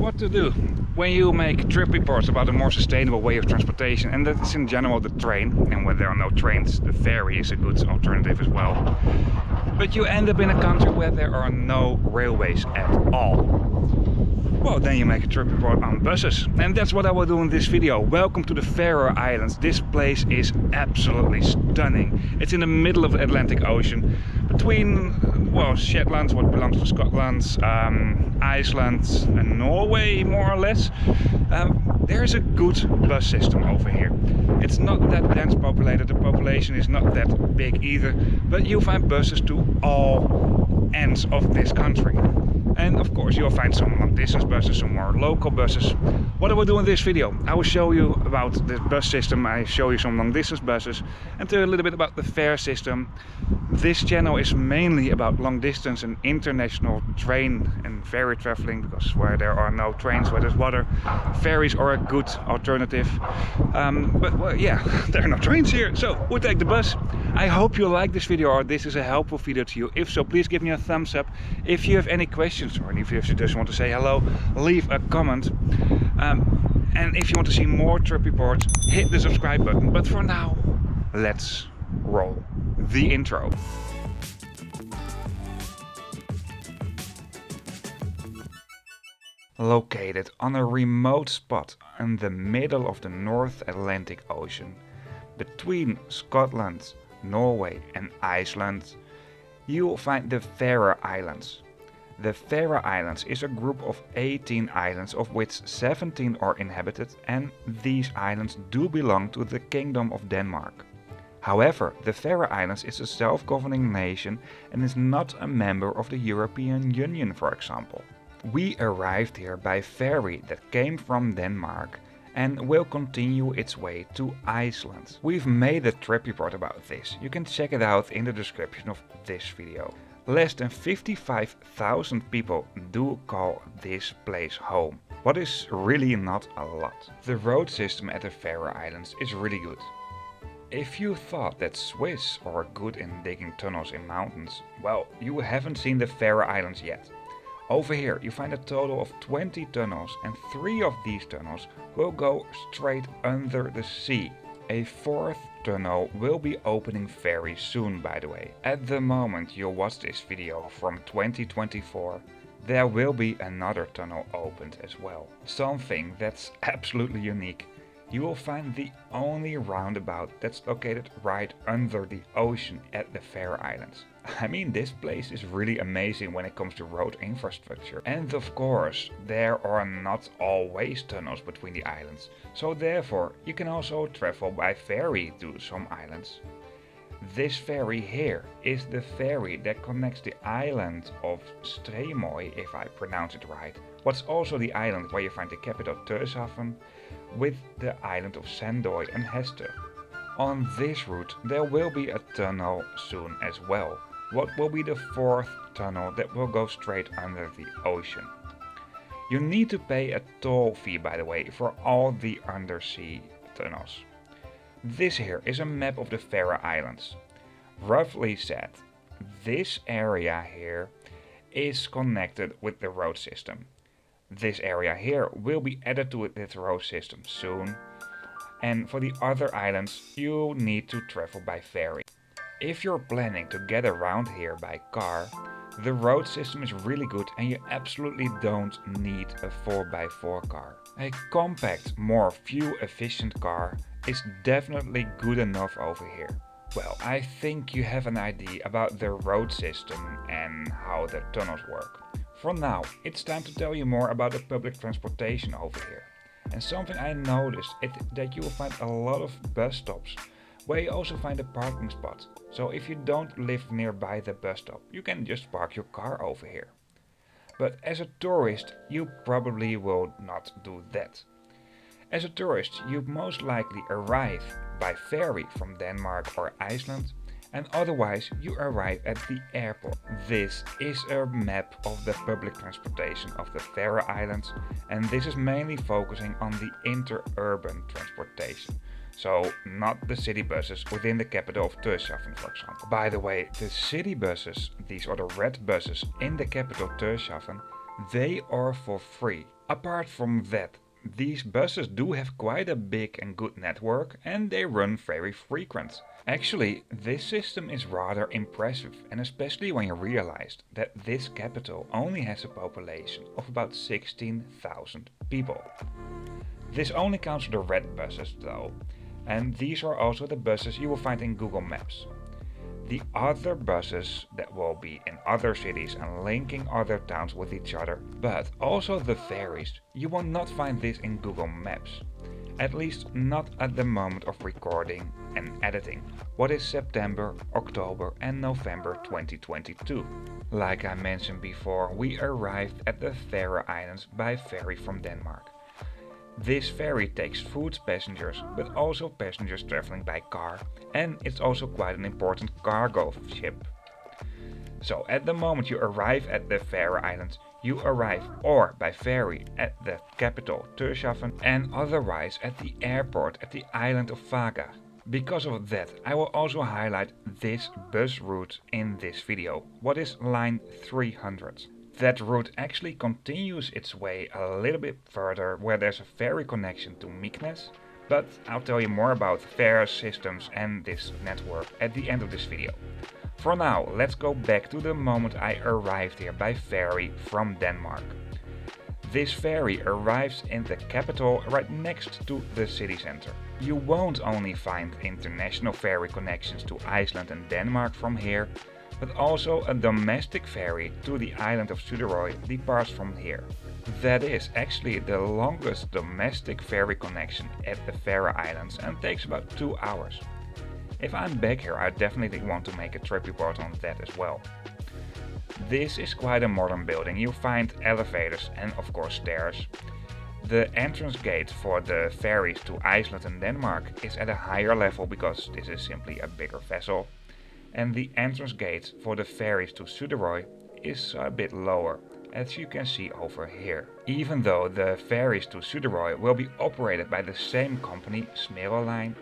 what to do when you make trip reports about a more sustainable way of transportation, and that's in general the train, and when there are no trains the ferry is a good alternative as well. But you end up in a country where there are no railways at all. Well, then you make a trip report on buses, and that's what I will do in this video. Welcome to the Faroe Islands. This place is absolutely stunning. It's in the middle of the Atlantic Ocean, between, well, Shetland, what belongs to Scotland, Iceland and Norway, more or less. There's a good bus system over here. It's not that dense populated, the population is not that big either, but you'll find buses to all ends of this country. And of course you'll find some long distance buses, some more local buses. What I will do in this video, I will show you about the bus system, I show you some long distance buses, and tell you a little bit about the fare system. This channel is mainly about long distance and international train and ferry traveling, because where there are no trains, where there's water, ferries are a good alternative. But well, yeah, there are no trains here, so we'll take the bus. I hope you like this video, or this is a helpful video to you. If so, please give me a thumbs up. If you have any questions, or if you just want to say hello, leave a comment. And if you want to see more trip reports, hit the subscribe button. But for now, let's roll the intro. Located on a remote spot in the middle of the North Atlantic Ocean, between Scotland, Norway and Iceland, you will find the Faroe Islands. The Faroe Islands is a group of 18 islands, of which 17 are inhabited, and these islands do belong to the Kingdom of Denmark. However, the Faroe Islands is a self-governing nation and is not a member of the European Union, for example. We arrived here by ferry that came from Denmark and will continue its way to Iceland. We've made a trip report about this. You can check it out in the description of this video. Less than 55,000 people do call this place home. What is really not a lot. The road system at the Faroe Islands is really good. If you thought that Swiss are good in digging tunnels in mountains, well, you haven't seen the Faroe Islands yet. Over here you find a total of 20 tunnels, and 3 of these tunnels will go straight under the sea. A 4th tunnel will be opening very soon, by the way. At the moment you watch this video from 2024, there will be another tunnel opened as well. Something that's absolutely unique. You will find the only roundabout that's located right under the ocean at the Faroe Islands. I mean, this place is really amazing when it comes to road infrastructure. And of course, there are not always tunnels between the islands, so therefore you can also travel by ferry to some islands. This ferry here is the ferry that connects the island of Streymoy, if I pronounce it right, what's also the island where you find the capital Tórshavn, with the island of Sandoy and Hester. On this route there will be a tunnel soon as well. What will be the 4th tunnel that will go straight under the ocean. You need to pay a toll fee, by the way, for all the undersea tunnels. This here is a map of the Faroe Islands. Roughly said, this area here is connected with the road system. This area here will be added to this road system soon, and for the other islands you need to travel by ferry. If you're planning to get around here by car, the road system is really good and you absolutely don't need a 4x4 car. A compact, more fuel efficient car is definitely good enough over here. Well, I think you have an idea about the road system and how the tunnels work. For now, it's time to tell you more about the public transportation over here. And something I noticed is that you will find a lot of bus stops, where you also find a parking spot. So if you don't live nearby the bus stop, you can just park your car over here. But as a tourist, you probably will not do that. As a tourist, you most likely arrive by ferry from Denmark or Iceland, and otherwise you arrive at the airport. This is a map of the public transportation of the Faroe Islands, and this is mainly focusing on the interurban transportation. So not the city buses within the capital of Tórshavn, for example. By the way, the city buses, these are the red buses in the capital Tórshavn, they are for free. Apart from that, these buses do have quite a big and good network and they run very frequent. Actually, this system is rather impressive, and especially when you realize that this capital only has a population of about 16,000 people. This only counts for the red buses though, and these are also the buses you will find in Google Maps. The other buses that will be in other cities and linking other towns with each other, but also the ferries, you will not find this in Google Maps. At least not at the moment of recording and editing, what is September, October and November 2022. Like I mentioned before, we arrived at the Faroe Islands by ferry from Denmark. This ferry takes food passengers, but also passengers traveling by car, and it's also quite an important cargo ship. So at the moment you arrive at the Faroe Islands, you arrive or by ferry at the capital Tórshavn and otherwise at the airport at the island of Vága. Because of that, I will also highlight this bus route in this video, what is line 300. That route actually continues its way a little bit further where there's a ferry connection to Mykines, but I'll tell you more about ferry systems and this network at the end of this video. For now, let's go back to the moment I arrived here by ferry from Denmark. This ferry arrives in the capital right next to the city center. You won't only find international ferry connections to Iceland and Denmark from here, but also a domestic ferry to the island of Suðuroy departs from here. That is actually the longest domestic ferry connection at the Faroe Islands and takes about 2 hours. If I'm back here, I definitely want to make a trip report on that as well. This is quite a modern building. You'll find elevators and of course stairs. The entrance gate for the ferries to Iceland and Denmark is at a higher level because this is simply a bigger vessel. And the entrance gate for the ferries to Suðuroy is a bit lower, as you can see over here. Even though the ferries to Suðuroy will be operated by the same company, Line,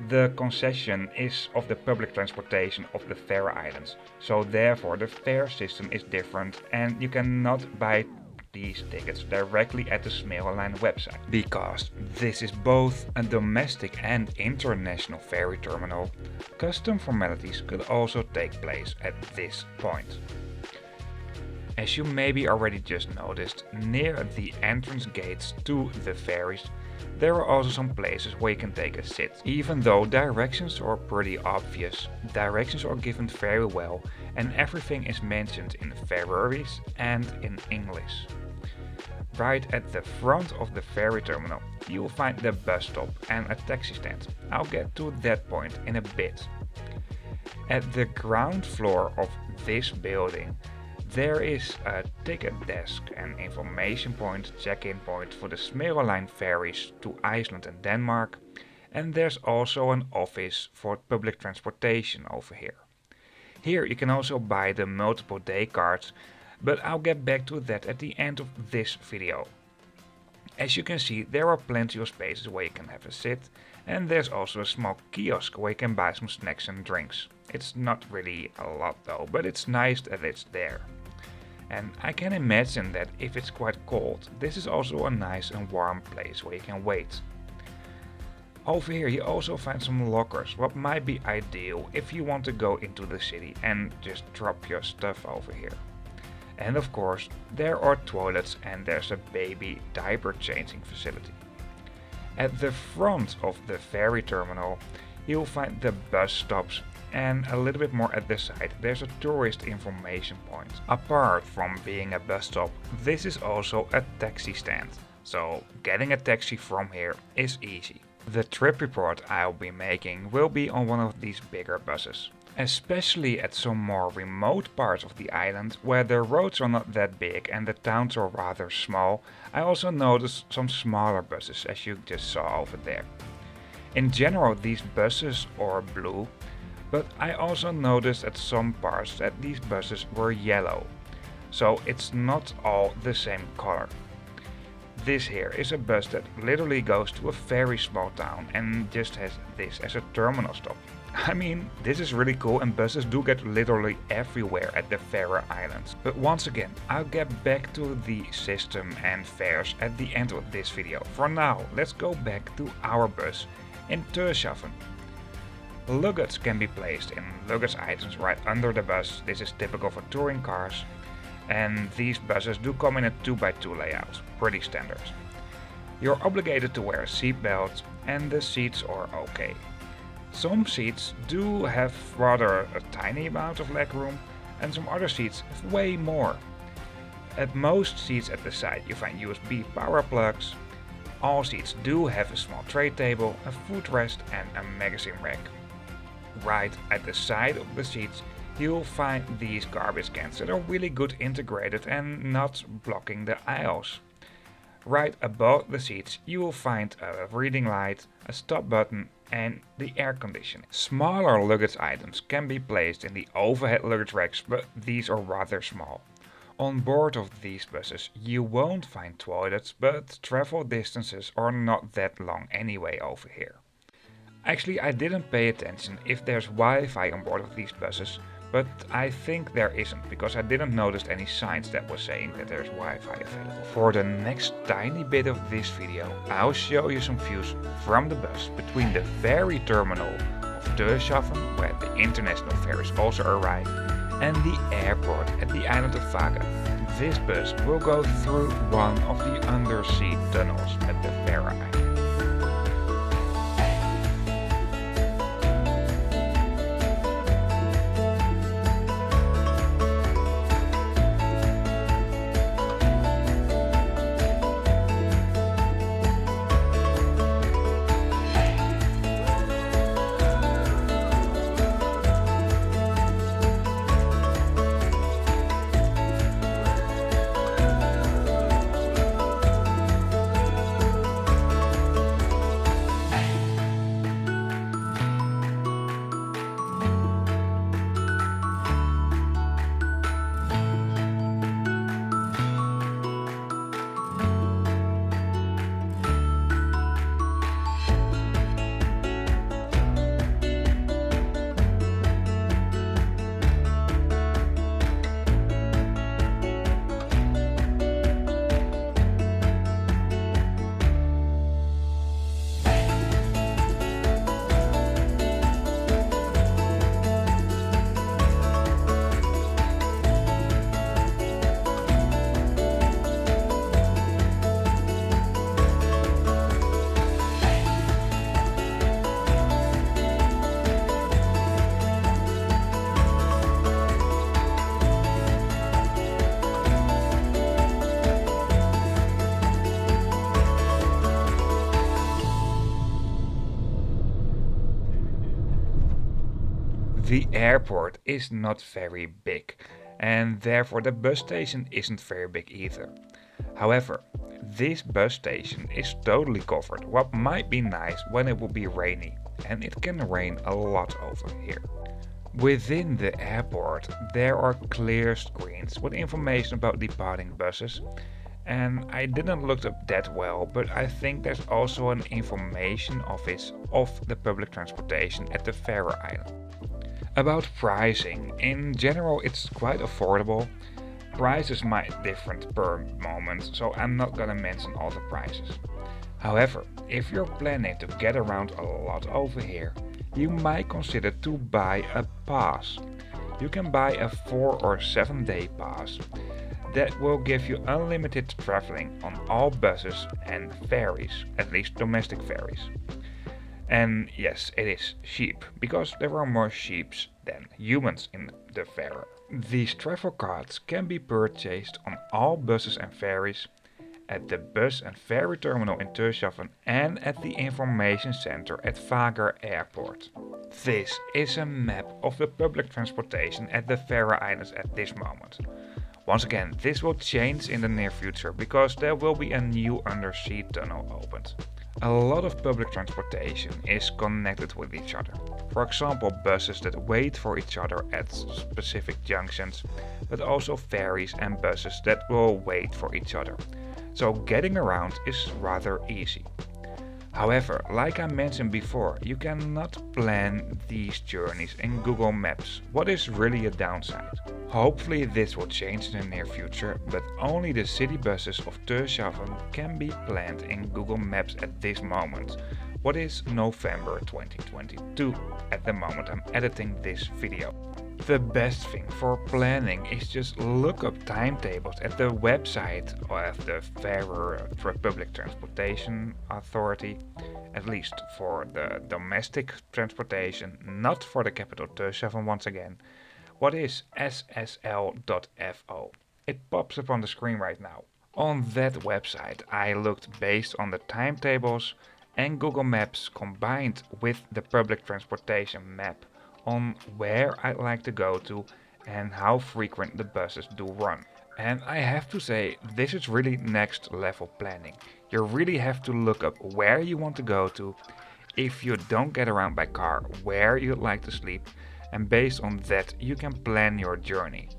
the concession is of the public transportation of the Faroe Islands, so therefore the fare system is different and you cannot buy these tickets directly at the Line website. Because this is both a domestic and international ferry terminal, custom formalities could also take place at this point. As you maybe already just noticed, near the entrance gates to the ferries, there are also some places where you can take a sit. Even though directions are pretty obvious, directions are given very well and everything is mentioned in Faroese and in English. Right at the front of the ferry terminal, you will find the bus stop and a taxi stand. I'll get to that point in a bit. At the ground floor of this building, there is a ticket desk and information point, check-in point for the Line ferries to Iceland and Denmark, and there's also an office for public transportation over here. Here you can also buy the multiple day cards, but I'll get back to that at the end of this video. As you can see, there are plenty of spaces where you can have a sit, and there's also a small kiosk where you can buy some snacks and drinks. It's not really a lot though, but it's nice that it's there. And I can imagine that if it's quite cold, this is also a nice and warm place where you can wait. Over here you also find some lockers, what might be ideal if you want to go into the city and just drop your stuff over here. And of course, there are toilets and there's a baby diaper changing facility. At the front of the ferry terminal, you'll find the bus stops, and a little bit more at the side there's a tourist information point. Apart from being a bus stop, this is also a taxi stand, so getting a taxi from here is easy. The trip report I'll be making will be on one of these bigger buses. Especially at some more remote parts of the island where the roads are not that big and the towns are rather small, I also noticed some smaller buses as you just saw over there. In general these buses are blue, but I also noticed at some parts that these buses were yellow, so it's not all the same color. This here is a bus that literally goes to a very small town and just has this as a terminal stop. I mean, this is really cool and buses do get literally everywhere at the Faroe Islands. But once again, I'll get back to the system and fares at the end of this video. For now, let's go back to our bus in Tórshavn. Luggage can be placed in luggage items right under the bus. This is typical for touring cars. And these buses do come in a 2x2 layout, pretty standard. You're obligated to wear a seatbelt and the seats are okay. Some seats do have rather a tiny amount of legroom and some other seats have way more. At most seats at the side you find USB power plugs. All seats do have a small tray table, a footrest and a magazine rack. Right at the side of the seats you'll find these garbage cans that are really good integrated and not blocking the aisles. Right above the seats you will find a reading light, a stop button and the air conditioning. Smaller luggage items can be placed in the overhead luggage racks, but these are rather small. On board of these buses you won't find toilets, but travel distances are not that long anyway over here. Actually, I didn't pay attention if there's Wi-Fi on board of these buses, but I think there isn't because I didn't notice any signs that was saying that there's Wi-Fi available. For the next tiny bit of this video, I'll show you some views from the bus between the ferry terminal of Tórshavn, where the international ferries also arrive, and the airport at the island of Vága. This bus will go through one of the undersea tunnels at the Faroe Islands. The airport is not very big and therefore the bus station isn't very big either. However, this bus station is totally covered, what might be nice when it will be rainy, and it can rain a lot over here. Within the airport there are clear screens with information about departing buses, and I didn't look up that well, but I think there's also an information office of the public transportation at the Faroe Islands. About pricing, in general it's quite affordable. Prices might differ per moment, so I'm not gonna mention all the prices. However, if you're planning to get around a lot over here, you might consider to buy a pass. You can buy a 4 or 7 day pass that will give you unlimited traveling on all buses and ferries, at least domestic ferries. And yes, it is cheap, because there are more sheep than humans in the Faroe. These travel cards can be purchased on all buses and ferries, at the bus and ferry terminal in Tórshavn and at the information center at Vága Airport. This is a map of the public transportation at the Faroe Islands at this moment. Once again, this will change in the near future because there will be a new undersea tunnel opened. A lot of public transportation is connected with each other. For example, buses that wait for each other at specific junctions, but also ferries and buses that will wait for each other. so getting around is rather easy. However, like I mentioned before, you cannot plan these journeys in Google Maps, what is really a downside. Hopefully this will change in the near future, but only the city buses of Tórshavn can be planned in Google Maps at this moment, what is November 2022 at the moment I'm editing this video. The best thing for planning is just look up timetables at the website of the Faroe Public Transportation Authority, at least for the domestic transportation, not for the capital Tórshavn once again. What is ssl.fo? It pops up on the screen right now. On that website I looked based on the timetables and Google Maps combined with the public transportation map on where I'd like to go to and how frequent the buses do run. And I have to say, this is really next level planning. You really have to look up where you want to go to, if you don't get around by car, where you'd like to sleep, and based on that you can plan your journey.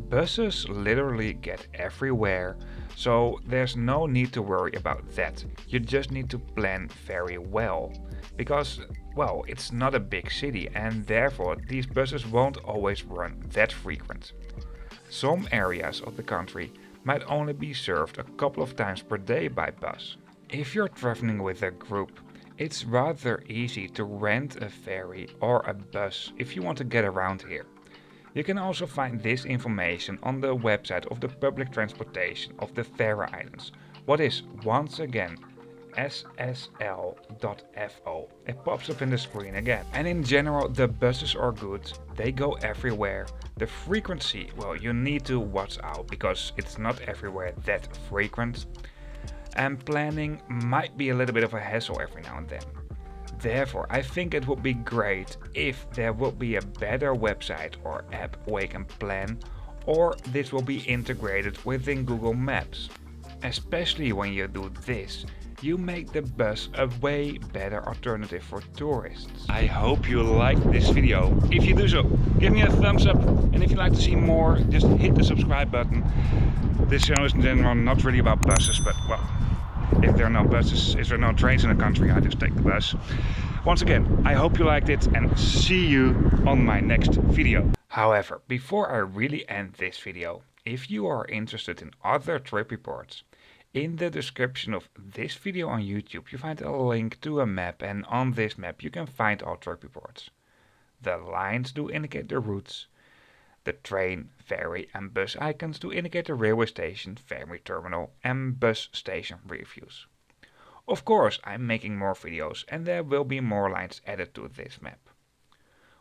Buses literally get everywhere, so there's no need to worry about that. You just need to plan very well. Because, well, it's not a big city and therefore these buses won't always run that frequent. Some areas of the country might only be served a couple of times per day by bus. If you're traveling with a group, it's rather easy to rent a ferry or a bus if you want to get around here. You can also find this information on the website of the public transportation of the Faroe Islands, what is once again ssl.fo. It pops up in the screen again. And in general the buses are good, they go everywhere. The frequency, well, you need to watch out because it's not everywhere that frequent. And planning might be a little bit of a hassle every now and then. Therefore, I think it would be great if there would be a better website or app where you can plan, or this will be integrated within Google Maps. Especially when you do this, you make the bus a way better alternative for tourists. I hope you liked this video. If you do so, give me a thumbs up, and if you'd like to see more, just hit the subscribe button. This channel is in general not really about buses, but well, if there are no buses, if there are no trains in the country, I just take the bus. Once again, I hope you liked it and see you on my next video. However, before I really end this video, if you are interested in other trip reports, in the description of this video on YouTube you find a link to a map, and on this map you can find all trip reports. The lines do indicate the routes. The train, ferry and bus icons to indicate the railway station, ferry terminal and bus station reviews. Of course, I'm making more videos and there will be more lines added to this map.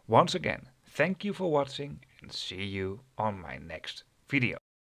Once again, thank you for watching and see you on my next video.